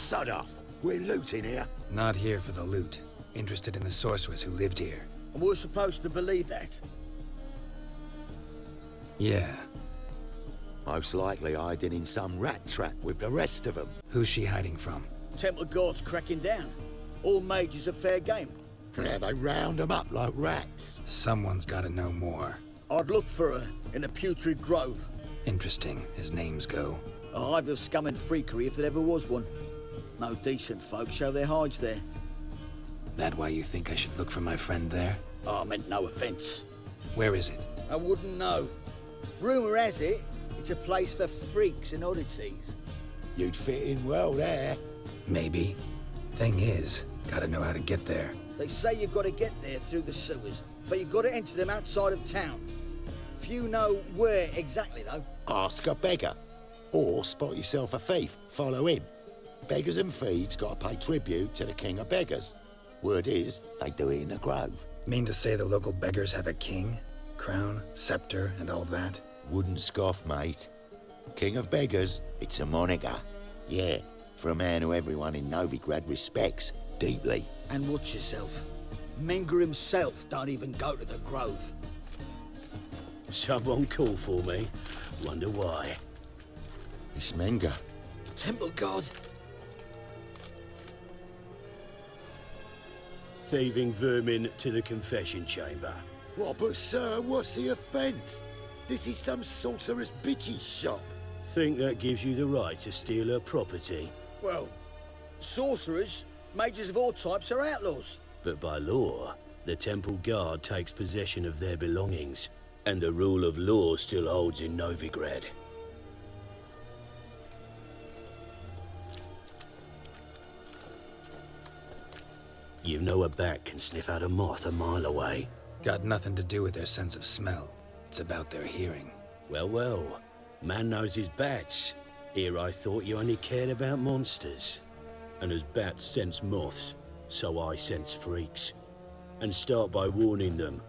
sod off. We're looting here. Not here for the loot. Interested in the sorceress who lived here. And we're supposed to believe that? Yeah. Most likely hiding in some rat trap with the rest of them. Who's she hiding from? Temple Guard's cracking down. All mages are fair game. Yeah, they round them up like rats. Someone's gotta know more. I'd look for her in a putrid grove. Interesting, as names go. A hive of scum and freakery if there ever was one. No decent folk show their hides there. That why you think I should look for my friend there? Oh, I meant no offence. Where is it? I wouldn't know. Rumour has it, it's a place for freaks and oddities. You'd fit in well there. Maybe. Thing is, gotta know how to get there. They say you've got to get there through the sewers, but you've got to enter them outside of town. Few know where exactly, though. Ask a beggar. Or spot yourself a thief. Follow him. Beggars and thieves got to pay tribute to the king of beggars. Word is, they do it in the grove. Mean to say the local beggars have a king? Crown, scepter, and all that? Wouldn't scoff, mate. King of beggars, it's a moniker. Yeah, for a man who everyone in Novigrad respects deeply. And watch yourself. Menger himself don't even go to the grove. Someone call for me. Wonder why. It's Menger. Temple Guard. Thieving vermin to the confession chamber. What, but sir, what's the offence? This is some sorcerer's bitchy shop. Think that gives you the right to steal her property. Well, sorcerers, mages of all types are outlaws. But by law, the Temple Guard takes possession of their belongings, and the rule of law still holds in Novigrad. You know a bat can sniff out a moth a mile away. Got nothing to do with their sense of smell. It's about their hearing. Well, well. Man knows his bats. Here I thought you only cared about monsters. And as bats sense moths, so I sense freaks. And start by warning them.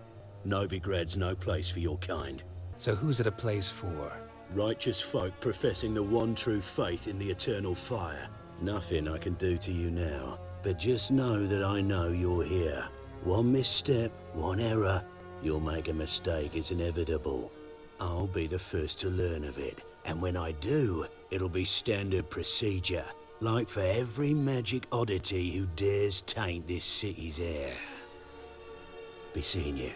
Novigrad's no place for your kind. So who's it a place for? Righteous folk professing the one true faith in the eternal fire. Nothing I can do to you now. But just know that I know you're here. One misstep, one error, you'll make a mistake, it's inevitable. I'll be the first to learn of it. And when I do, it'll be standard procedure. Like for every magic oddity who dares taint this city's air. Be seeing you.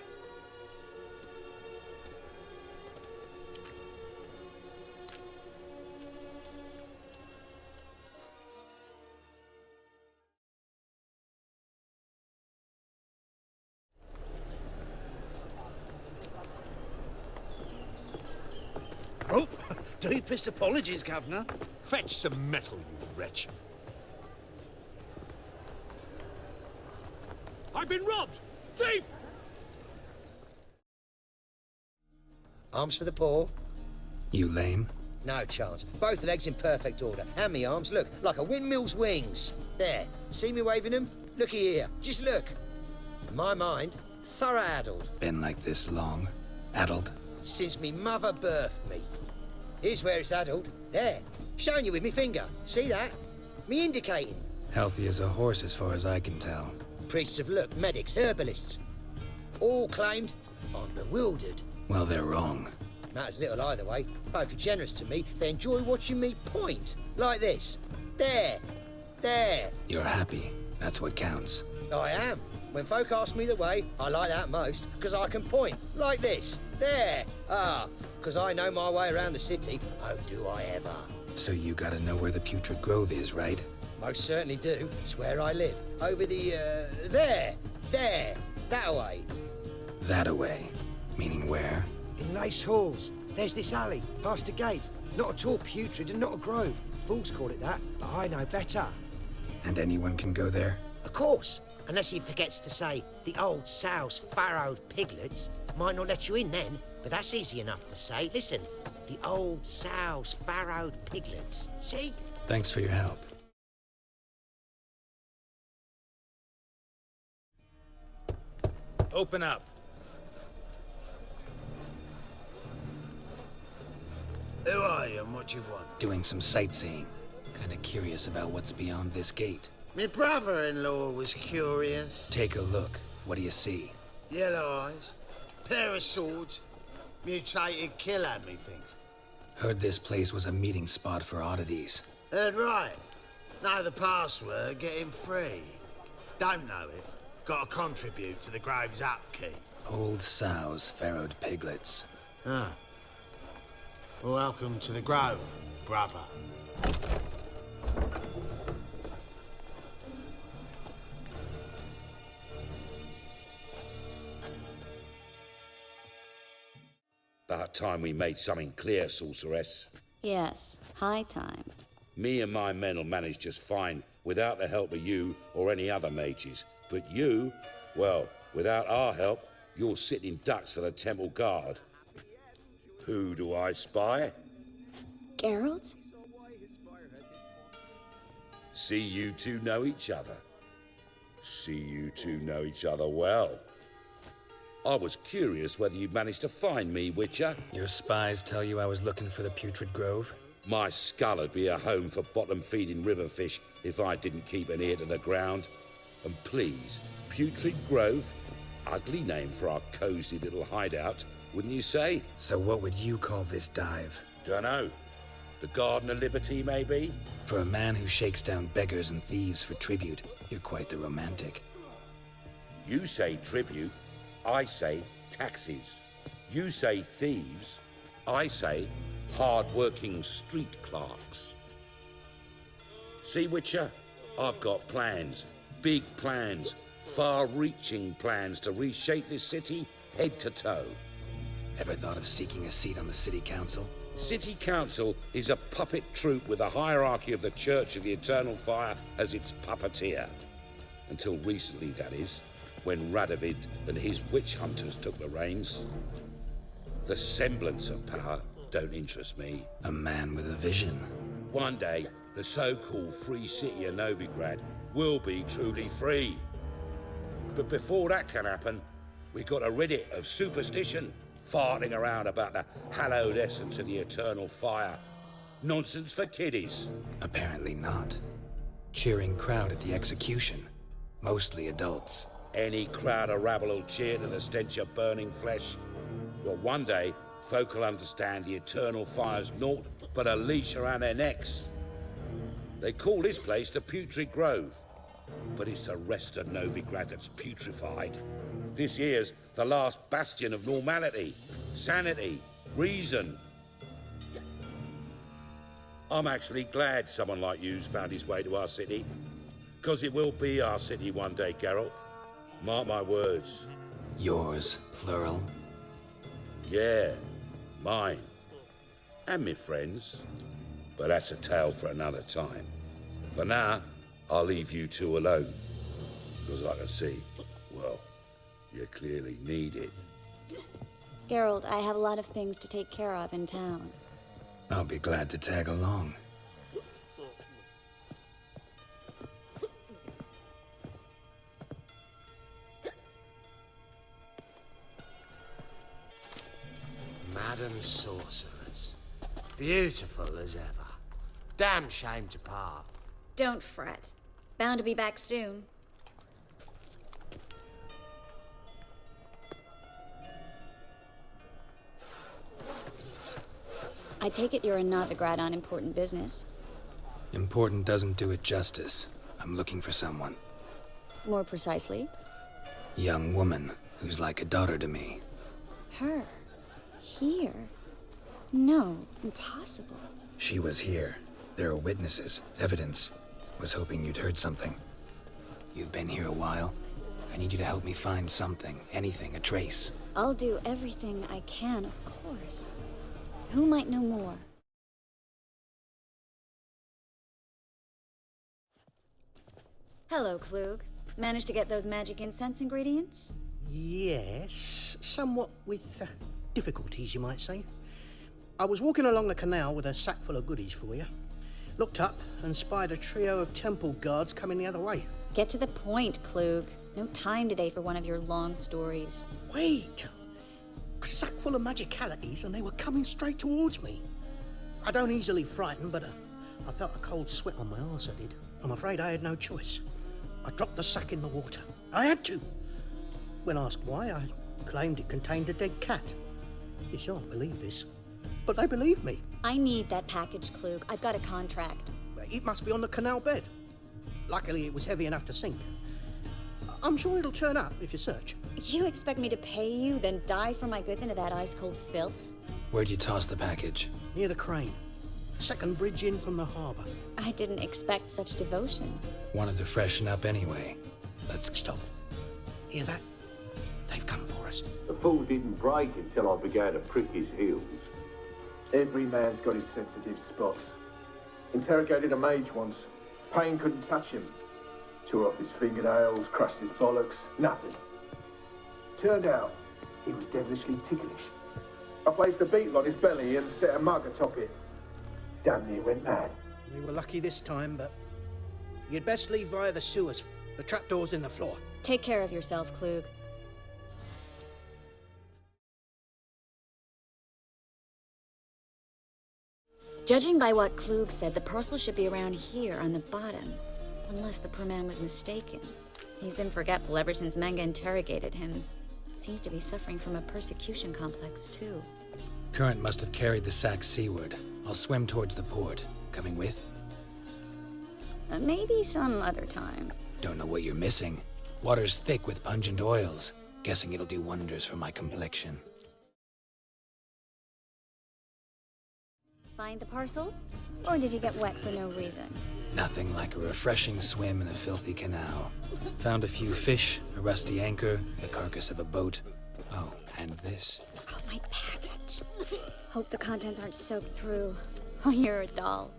Oh, deepest apologies, Governor. Fetch some metal, you wretch. I've been robbed! Thief! Arms for the poor? You lame? No chance. Both legs in perfect order. And me arms, look, like a windmill's wings. There. See me waving them? Looky here. Just look. In my mind, thorough addled. Been like this long? Addled? Since me mother birthed me. Here's where it's addled. There. Showing you with me finger. See that? Me indicating. Healthy as a horse as far as I can tell. Priests of look, medics, herbalists. All claimed I'm bewildered. Well, they're wrong. Matters little either way. Folk are generous to me. They enjoy watching me point. Like this. There. There. You're happy. That's what counts. I am. When folk ask me the way, I like that most, because I can point. Like this. There. Ah, because I know my way around the city. Oh, do I ever. So you gotta know where the Putrid Grove is, right? Most certainly do. It's where I live. Over the, there. There. That way. That-a-way. Meaning where? In Lace Halls. There's this alley, past a gate. Not at all putrid and not a grove. Fools call it that, but I know better. And anyone can go there? Of course. Unless he forgets to say, the old sow's farrowed piglets. Might not let you in then, but that's easy enough to say. Listen, the old sow's farrowed piglets. See? Thanks for your help. Open up. Who are you and what you want? Doing some sightseeing. Kinda curious about what's beyond this gate. My brother-in-law was curious. Take a look. What do you see? Yellow eyes, pair of swords, mutated killer, methinks. Heard this place was a meeting spot for oddities. Heard right. Know the password, get him free. Don't know it. Got to contribute to the Grove's upkeep. Old sows, farrowed piglets. Ah. Welcome to the Grove, brother. About time we made something clear, sorceress. Yes, high time. Me and my men'll manage just fine without the help of you or any other mages. But you, well, without our help, you're sitting ducks for the temple guard. Who do I spy? Geralt? See you two know each other. See you two know each other well. I was curious whether you'd managed to find me, Witcher. Your spies tell you I was looking for the Putrid Grove? My skull'd be a home for bottom-feeding river fish if I didn't keep an ear to the ground. And please, Putrid Grove? Ugly name for our cosy little hideout, wouldn't you say? So what would you call this dive? Dunno. The Garden of Liberty, maybe? For a man who shakes down beggars and thieves for tribute, you're quite the romantic. You say tribute, I say taxes. You say thieves, I say hard-working street clerks. See, Witcher? I've got plans, big plans, far-reaching plans to reshape this city head to toe. Ever thought of seeking a seat on the city council? City Council is a puppet troupe with a hierarchy of the Church of the Eternal Fire as its puppeteer. Until recently, that is, when Radovid and his witch hunters took the reins. The semblance of power don't interest me. A man with a vision. One day, the so-called free city of Novigrad will be truly free. But before that can happen, we got to rid it of superstition, farting around about the hallowed essence of the eternal fire. Nonsense for kiddies. Apparently not. Cheering crowd at the execution. Mostly adults. Any crowd of rabble will cheer to the stench of burning flesh. Well, one day, folk will understand the eternal fire's naught but a leash around their necks. They call this place the Putrid Grove, but it's the rest of Novigrad that's putrefied. This here's the last bastion of normality, sanity, reason. I'm actually glad someone like you's found his way to our city, because it will be our city one day, Geralt. Mark my words. Yours, plural? Yeah, mine. And me friends. But that's a tale for another time. For now, I'll leave you two alone. Because I can see, well, you clearly need it. Geralt, I have a lot of things to take care of in town. I'll be glad to tag along. Madam Sorceress. Beautiful as ever. Damn shame to part. Don't fret. Bound to be back soon. I take it you're in Novigrad on important business. Important doesn't do it justice. I'm looking for someone. More precisely? Young woman who's like a daughter to me. Her? Here? No, impossible. She was here. There are witnesses, evidence. Was hoping you'd heard something. You've been here a while. I need you to help me find something, anything, a trace. I'll do everything I can, of course. Who might know more? Hello, Klug. Managed to get those magic incense ingredients? Yes, somewhat with difficulties, you might say. I was walking along the canal with a sack full of goodies for you. Looked up and spied a trio of temple guards coming the other way. Get to the point, Klug. No time today for one of your long stories. Wait! A sack full of magicalities and they were coming straight towards me. I don't easily frighten, but I felt a cold sweat on my arse, I did. I'm afraid I had no choice. I dropped the sack in the water. I had to. When asked why, I claimed it contained a dead cat. You shan't believe this, but they believed me. I need that package, Klug. I've got a contract. It must be on the canal bed. Luckily, it was heavy enough to sink. I'm sure it'll turn up if you search. You expect me to pay you, then dive for my goods into that ice-cold filth? Where'd you toss the package? Near the crane. Second bridge in from the harbour. I didn't expect such devotion. Wanted to freshen up anyway. Let's stop. Hear that? They've come for us. The fool didn't break until I began to prick his heels. Every man's got his sensitive spots. Interrogated a mage once. Pain couldn't touch him. Tore off his fingernails, crushed his bollocks, nothing. Turned out, he was devilishly ticklish. I placed a beetle on his belly and set a mug atop it. Damn near went mad. We were lucky this time, but you'd best leave via the sewers. The trapdoor's in the floor. Take care of yourself, Klug. Judging by what Klug said, the parcel should be around here on the bottom. Unless the poor man was mistaken. He's been forgetful ever since Manga interrogated him. Seems to be suffering from a persecution complex, too. Current must have carried the sack seaward. I'll swim towards the port. Coming with? Maybe some other time. Don't know what you're missing. Water's thick with pungent oils. Guessing it'll do wonders for my complexion. Find the parcel? Or did you get wet for no reason? Nothing like a refreshing swim in a filthy canal. Found a few fish, a rusty anchor, the carcass of a boat. Oh, and this. Oh, my package. Hope the contents aren't soaked through. Oh, you're a doll.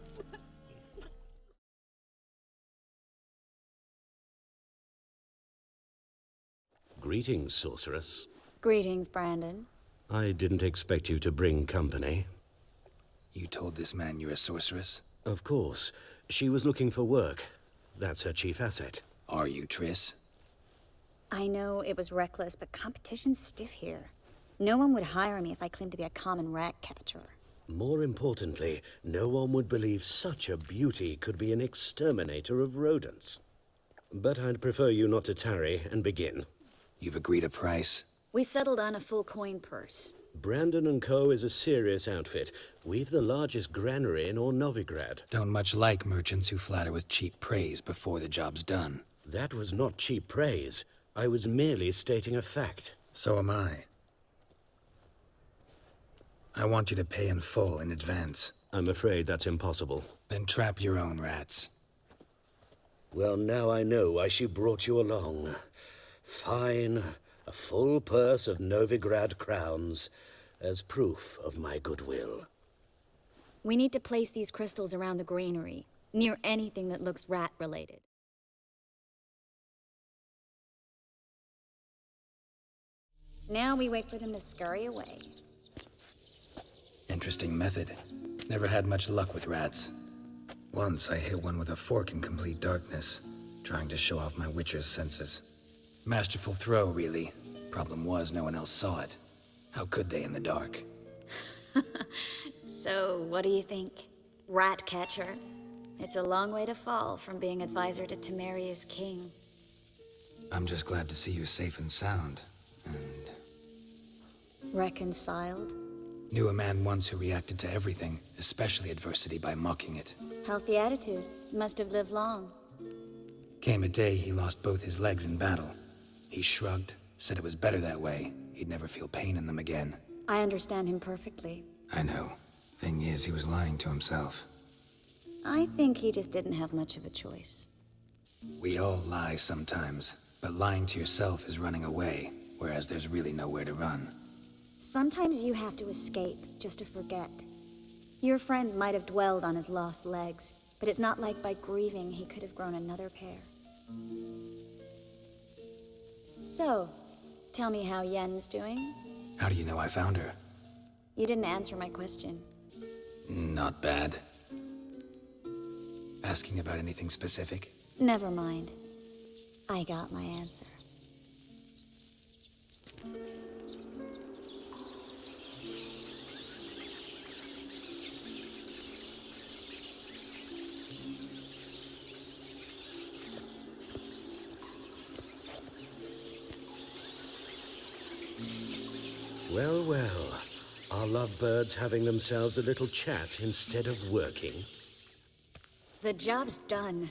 Greetings, sorceress. Greetings, Brandon. I didn't expect you to bring company. You told this man you're a sorceress? Of course. She was looking for work. That's her chief asset. Are you, Triss? I know it was reckless, but competition's stiff here. No one would hire me if I claimed to be a common rat catcher. More importantly, no one would believe such a beauty could be an exterminator of rodents. But I'd prefer you not to tarry and begin. You've agreed a price? We settled on a full coin purse. Brandon & Co. is a serious outfit. We've the largest granary in all Novigrad. Don't much like merchants who flatter with cheap praise before the job's done. That was not cheap praise. I was merely stating a fact. So am I. I want you to pay in full in advance. I'm afraid that's impossible. Then trap your own rats. Well, now I know why she brought you along. Fine. A full purse of Novigrad crowns as proof of my goodwill. We need to place these crystals around the granary, near anything that looks rat-related. Now we wait for them to scurry away. Interesting method. Never had much luck with rats. Once I hit one with a fork in complete darkness, trying to show off my witcher's senses. Masterful throw, really. Problem was, no one else saw it. How could they in the dark? So, what do you think? Rat catcher? It's a long way to fall from being advisor to Temeria's king. I'm just glad to see you safe and sound, and... Reconciled? Knew a man once who reacted to everything, especially adversity, by mocking it. Healthy attitude. Must have lived long. Came a day he lost both his legs in battle. He shrugged, said it was better that way. He'd never feel pain in them again. I understand him perfectly. I know. Thing is, he was lying to himself. I think he just didn't have much of a choice. We all lie sometimes, but lying to yourself is running away, whereas there's really nowhere to run. Sometimes you have to escape, just to forget. Your friend might have dwelled on his lost legs, but it's not like by grieving he could have grown another pair. So, tell me how Yen's doing? How do you know I found her? You didn't answer my question. Not bad. Asking about anything specific? Never mind. I got my answer. Well, well. Our lovebirds having themselves a little chat instead of working. The job's done.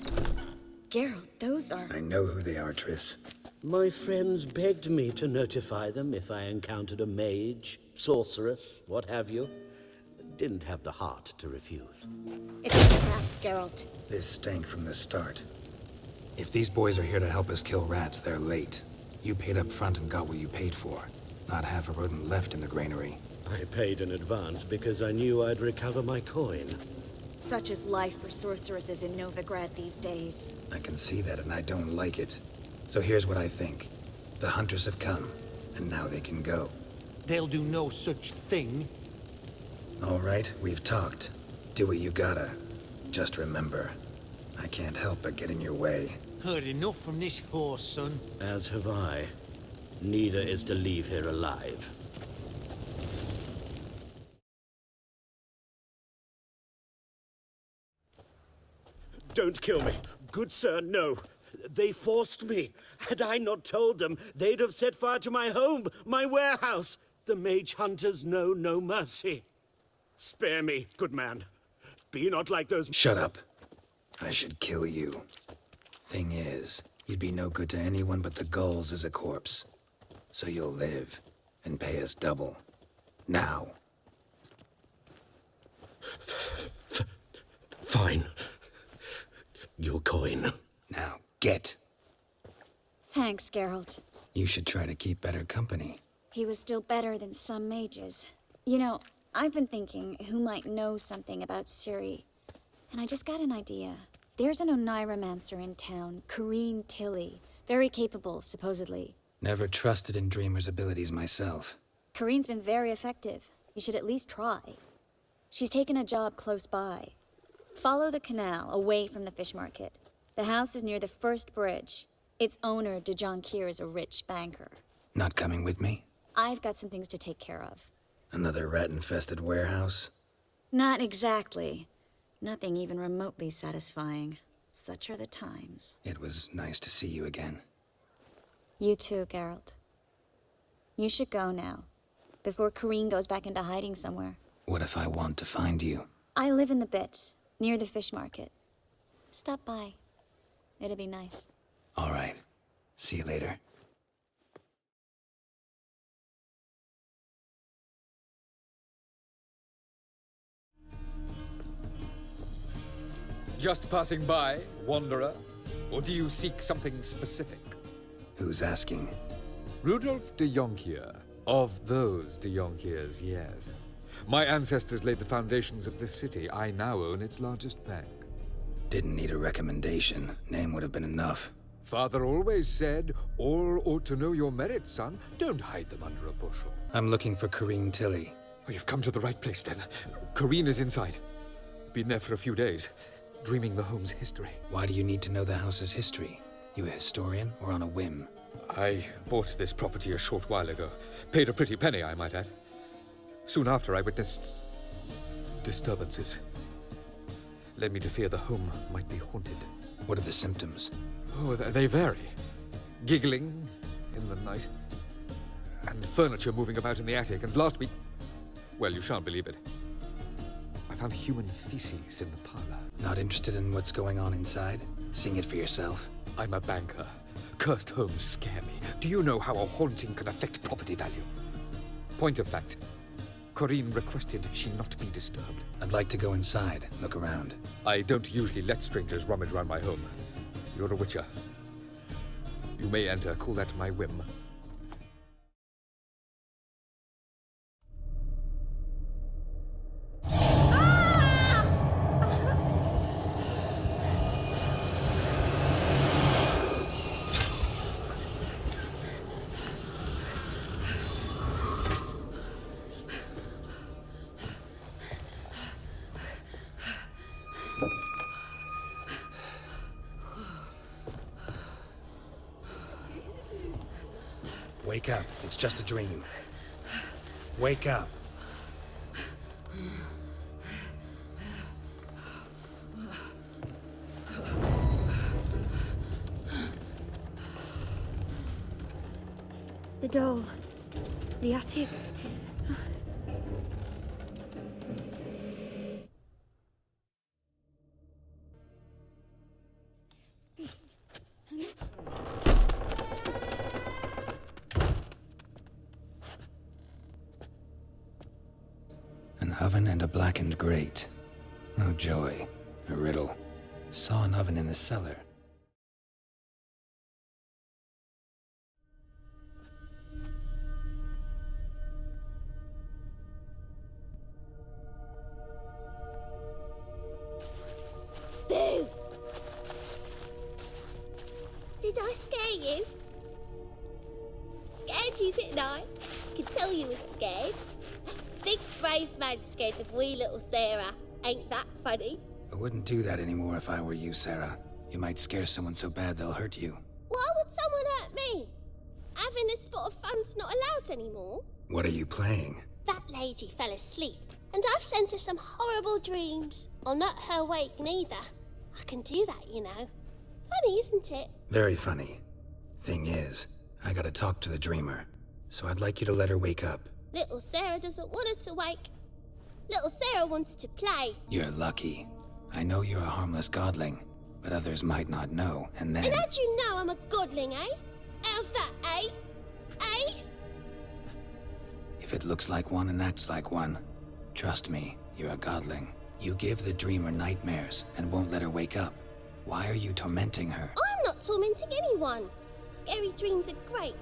Geralt, those are... I know who they are, Triss. My friends begged me to notify them if I encountered a mage, sorceress, what have you. Didn't have the heart to refuse. It's a trap, Geralt. This stank from the start. If these boys are here to help us kill rats, they're late. You paid up front and got what you paid for. Not half a rodent left in the granary. I paid in advance because I knew I'd recover my coin. Such is life for sorceresses in Novigrad these days. I can see that, and I don't like it. So here's what I think. The hunters have come, and now they can go. They'll do no such thing. All right, we've talked. Do what you gotta. Just remember, I can't help but get in your way. Heard enough from this horse, son. As have I. Neither is to leave here alive. Don't kill me. Good sir, no. They forced me. Had I not told them, they'd have set fire to my home, my warehouse. The mage hunters know no mercy. Spare me, good man. Be not like those... Shut up. I should kill you. Thing is, you'd be no good to anyone but the gulls as a corpse. So you'll live, and pay us double. Now. Fine. Your coin. Now, get. Thanks, Geralt. You should try to keep better company. He was still better than some mages. You know, I've been thinking who might know something about Ciri. And I just got an idea. There's an Oneiromancer in town, Corrine Tilly. Very capable, supposedly. Never trusted in Dreamer's abilities myself. Corrine's been very effective. You should at least try. She's taken a job close by. Follow the canal, away from the fish market. The house is near the first bridge. Its owner, de Jonquier, is a rich banker. Not coming with me? I've got some things to take care of. Another rat-infested warehouse? Not exactly. Nothing even remotely satisfying. Such are the times. It was nice to see you again. You too, Geralt. You should go now, before Corrine goes back into hiding somewhere. What if I want to find you? I live in the Bits, near the fish market. Stop by. It'll be nice. All right. See you later. Just passing by, wanderer? Or do you seek something specific? Who's asking? Rudolf de Jonquier. Of those de Jonquiers, yes. My ancestors laid the foundations of this city. I now own its largest bank. Didn't need a recommendation. Name would have been enough. Father always said, all ought to know your merits, son. Don't hide them under a bushel. I'm looking for Corrine Tilly. Oh, you've come to the right place, then. Corrine is inside. Been there for a few days, dreaming the home's history. Why do you need to know the house's history? You a historian, or on a whim? I bought this property a short while ago. Paid a pretty penny, I might add. Soon after, I witnessed disturbances. Led me to fear the home might be haunted. What are the symptoms? Oh, they vary. Giggling in the night, and furniture moving about in the attic, and last week... Well, you shan't believe it. I found human feces in the parlor. Not interested in what's going on inside? Seeing it for yourself? I'm a banker. Cursed homes scare me. Do you know how a haunting can affect property value? Point of fact, Corrine requested she not be disturbed. I'd like to go inside, look around. I don't usually let strangers rummage around my home. You're a witcher. You may enter, call that my whim. Wake up. It's just a dream. Wake up. The doll. The attic. oven and a blackened grate. Oh joy, a riddle. Saw an oven in the cellar. Boo! Did I scare you? Scared you, didn't I? Could tell you were scared. Big brave man scared of wee little Sarah. Ain't that funny? I wouldn't do that anymore if I were you, Sarah. You might scare someone so bad they'll hurt you. Why would someone hurt me? Having a spot of fun's not allowed anymore. What are you playing? That lady fell asleep, and I've sent her some horrible dreams. I'll not her wake neither. I can do that, you know. Funny, isn't it? Very funny. Thing is, I gotta talk to the dreamer, so I'd like you to let her wake up. Little Sarah doesn't want her to wake. Little Sarah wants to play. You're lucky. I know you're a harmless godling, but others might not know, and then... And how'd you know I'm a godling, eh? How's that, eh? Eh? If it looks like one and acts like one, trust me, you're a godling. You give the dreamer nightmares and won't let her wake up. Why are you tormenting her? I'm not tormenting anyone. Scary dreams are great.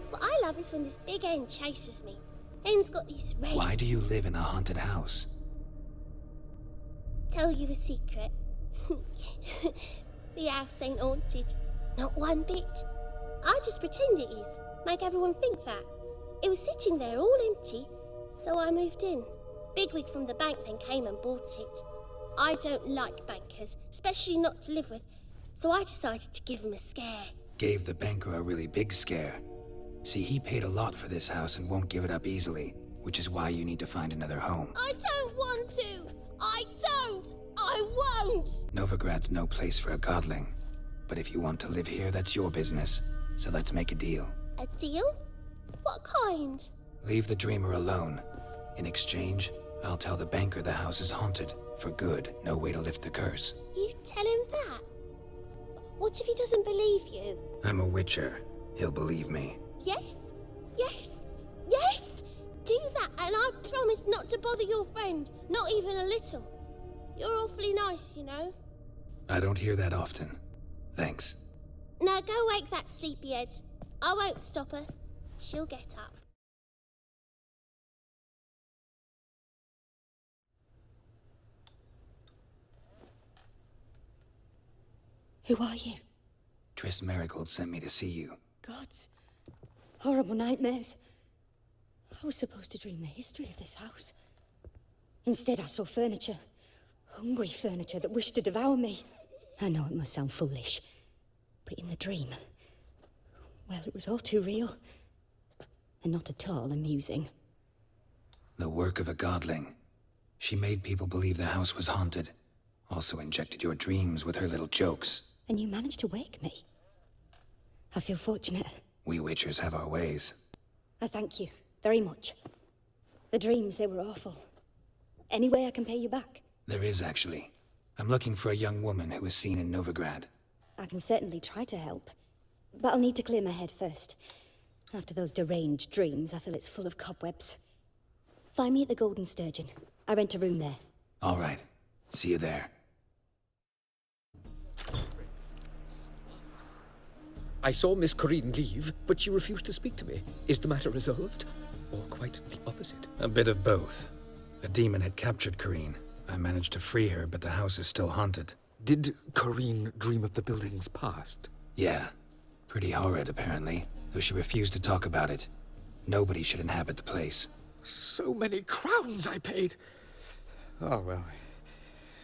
What I love is when this big hen chases me. Hen's got these red... Why do you live in a haunted house? Tell you a secret. The house ain't haunted. Not one bit. I just pretend it is. Make everyone think that. It was sitting there all empty, so I moved in. Bigwig from the bank then came and bought it. I don't like bankers, especially not to live with, so I decided to give him a scare. Gave the banker a really big scare. See, he paid a lot for this house and won't give it up easily, which is why you need to find another home. I don't want to! I don't! I won't! Novigrad's no place for a godling. But if you want to live here, that's your business. So let's make a deal. A deal? What kind? Leave the dreamer alone. In exchange, I'll tell the banker the house is haunted. For good, no way to lift the curse. You tell him that? What if he doesn't believe you? I'm a witcher. He'll believe me. Yes? Yes? Yes! Do that and I promise not to bother your friend. Not even a little. You're awfully nice, you know. I don't hear that often. Thanks. Now go wake that sleepyhead. I won't stop her. She'll get up. Who are you? Triss Merigold sent me to see you. Gods. Horrible nightmares. I was supposed to dream the history of this house. Instead, I saw furniture. Hungry furniture that wished to devour me. I know it must sound foolish, but in the dream, well, it was all too real. And not at all amusing. The work of a godling. She made people believe the house was haunted. Also injected your dreams with her little jokes. And you managed to wake me. I feel fortunate. We witchers have our ways. I thank you very much. The dreams, they were awful. Any way I can pay you back? There is, actually. I'm looking for a young woman who was seen in Novigrad. I can certainly try to help. But I'll need to clear my head first. After those deranged dreams, I feel it's full of cobwebs. Find me at the Golden Sturgeon. I rent a room there. All right. See you there. I saw Miss Corinne leave, but she refused to speak to me. Is the matter resolved? Or quite the opposite? A bit of both. A demon had captured Corinne. I managed to free her, but the house is still haunted. Did Corinne dream of the building's past? Yeah. Pretty horrid, apparently, though she refused to talk about it. Nobody should inhabit the place. So many crowns I paid! Oh, well.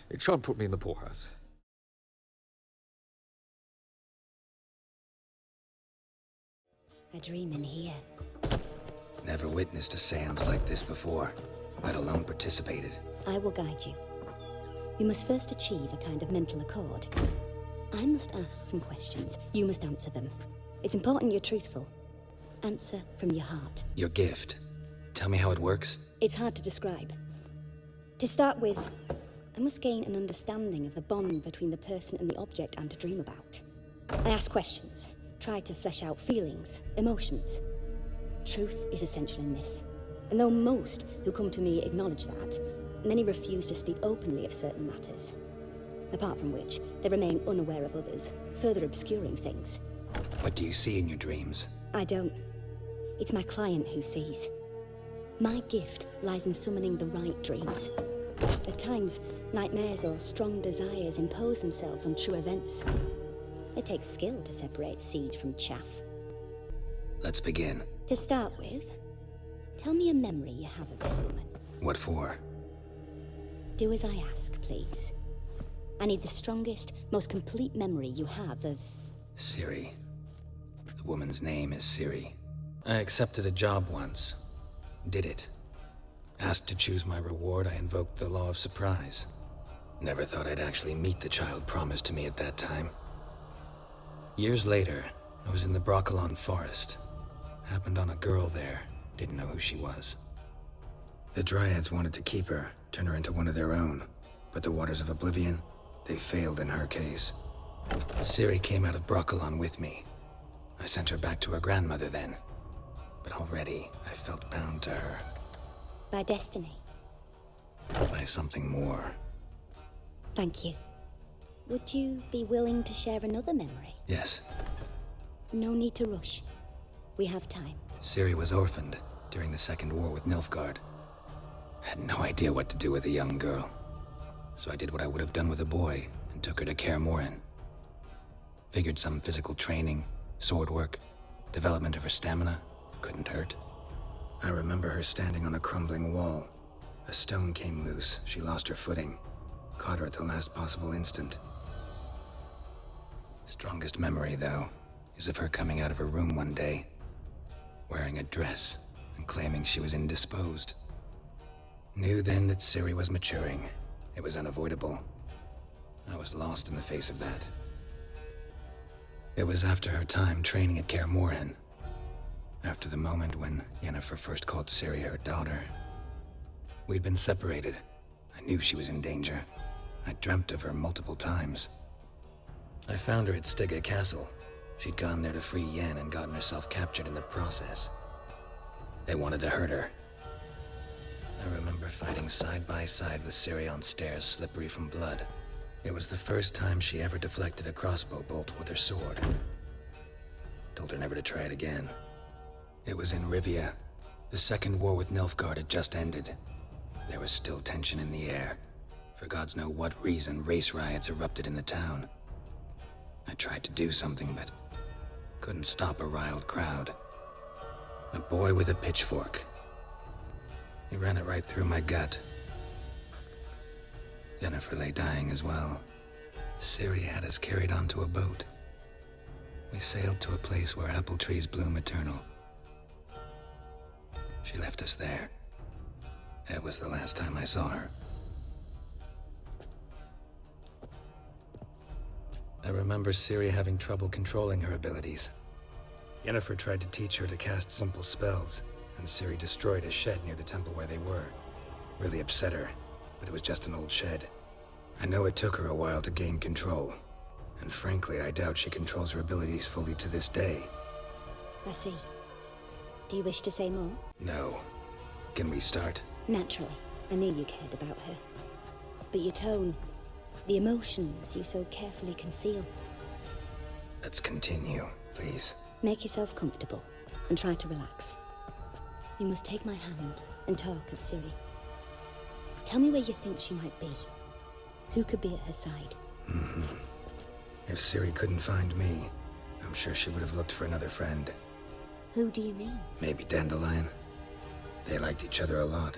It shan't put me in the poorhouse. A dream in here. Never witnessed a seance like this before, let alone participated. I will guide you. You must first achieve a kind of mental accord. I must ask some questions. You must answer them. It's important you're truthful. Answer from your heart. Your gift. Tell me how it works. It's hard to describe. To start with, I must gain an understanding of the bond between the person and the object I'm to dream about. I ask questions, try to flesh out feelings, emotions. Truth is essential in this. And though most who come to me acknowledge that, many refuse to speak openly of certain matters. Apart from which, they remain unaware of others, further obscuring things. What do you see in your dreams? I don't. It's my client who sees. My gift lies in summoning the right dreams. At times, nightmares or strong desires impose themselves on true events. It takes skill to separate seed from chaff. Let's begin. To start with, tell me a memory you have of this woman. What for? Do as I ask, please. I need the strongest, most complete memory you have of... Ciri. The woman's name is Ciri. I accepted a job once. Did it. Asked to choose my reward, I invoked the law of surprise. Never thought I'd actually meet the child promised to me at that time. Years later, I was in the Brokilon Forest. Happened on a girl there. Didn't know who she was. The Dryads wanted to keep her, turn her into one of their own. But the Waters of Oblivion, they failed in her case. Ciri came out of Brokilon with me. I sent her back to her grandmother then. But already, I felt bound to her. By destiny. By something more. Thank you. Would you be willing to share another memory? Yes. No need to rush. We have time. Ciri was orphaned during the Second War with Nilfgaard. Had no idea what to do with a young girl. So I did what I would have done with a boy and took her to Kaer Morhen. Figured some physical training, sword work, development of her stamina couldn't hurt. I remember her standing on a crumbling wall. A stone came loose, she lost her footing. Caught her at the last possible instant. Strongest memory, though, is of her coming out of her room one day, wearing a dress and claiming she was indisposed. Knew then that Ciri was maturing. It was unavoidable. I was lost in the face of that. It was after her time training at Kaer Morhen. After the moment when Yennefer first called Ciri her daughter. We'd been separated. I knew she was in danger. I dreamt of her multiple times. I found her at Stygga Castle. She'd gone there to free Yen and gotten herself captured in the process. They wanted to hurt her. I remember fighting side by side with Ciri on stairs slippery from blood. It was the first time she ever deflected a crossbow bolt with her sword. Told her never to try it again. It was in Rivia. The Second War with Nilfgaard had just ended. There was still tension in the air. For gods know what reason, race riots erupted in the town. I tried to do something, but couldn't stop a riled crowd. A boy with a pitchfork. He ran it right through my gut. Yennefer lay dying as well. Ciri had us carried onto a boat. We sailed to a place where apple trees bloom eternal. She left us there. That was the last time I saw her. I remember Ciri having trouble controlling her abilities. Yennefer tried to teach her to cast simple spells, and Ciri destroyed a shed near the temple where they were. Really upset her, but it was just an old shed. I know it took her a while to gain control, and frankly, I doubt she controls her abilities fully to this day. I see. Do you wish to say more? No. Can we start? Naturally. I knew you cared about her. But your tone, the emotions you so carefully conceal. Let's continue, please. Make yourself comfortable and try to relax. You must take my hand and talk of Ciri. Tell me where you think she might be. Who could be at her side? If Ciri couldn't find me, I'm sure she would have looked for another friend. Who do you mean? Maybe Dandelion. They liked each other a lot.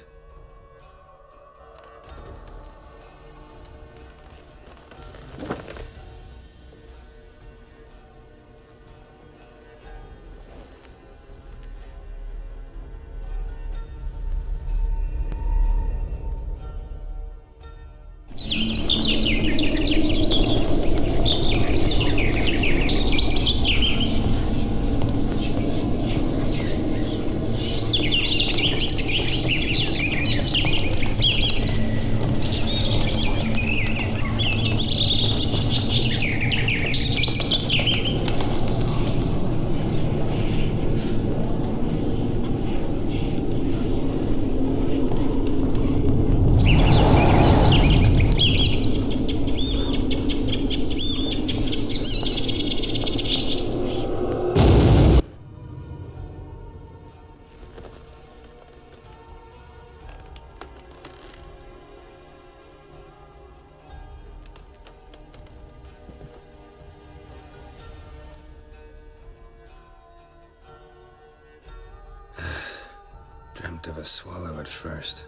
a swallow at first.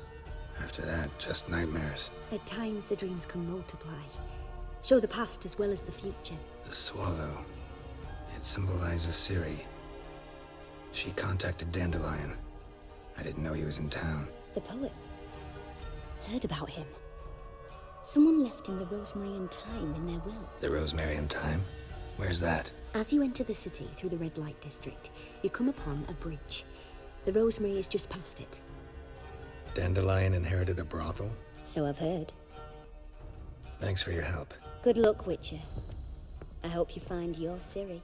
After that, just nightmares. At times, the dreams can multiply. Show the past as well as the future. The swallow. It symbolizes Ciri. She contacted Dandelion. I didn't know he was in town. The poet. Heard about him. Someone left him the rosemary and thyme in their will. The rosemary and thyme? Where's that? As you enter the city through the red light district, you come upon a bridge. The rosemary is just past it. Dandelion inherited a brothel? So I've heard. Thanks for your help. Good luck, Witcher. I hope you find your Ciri.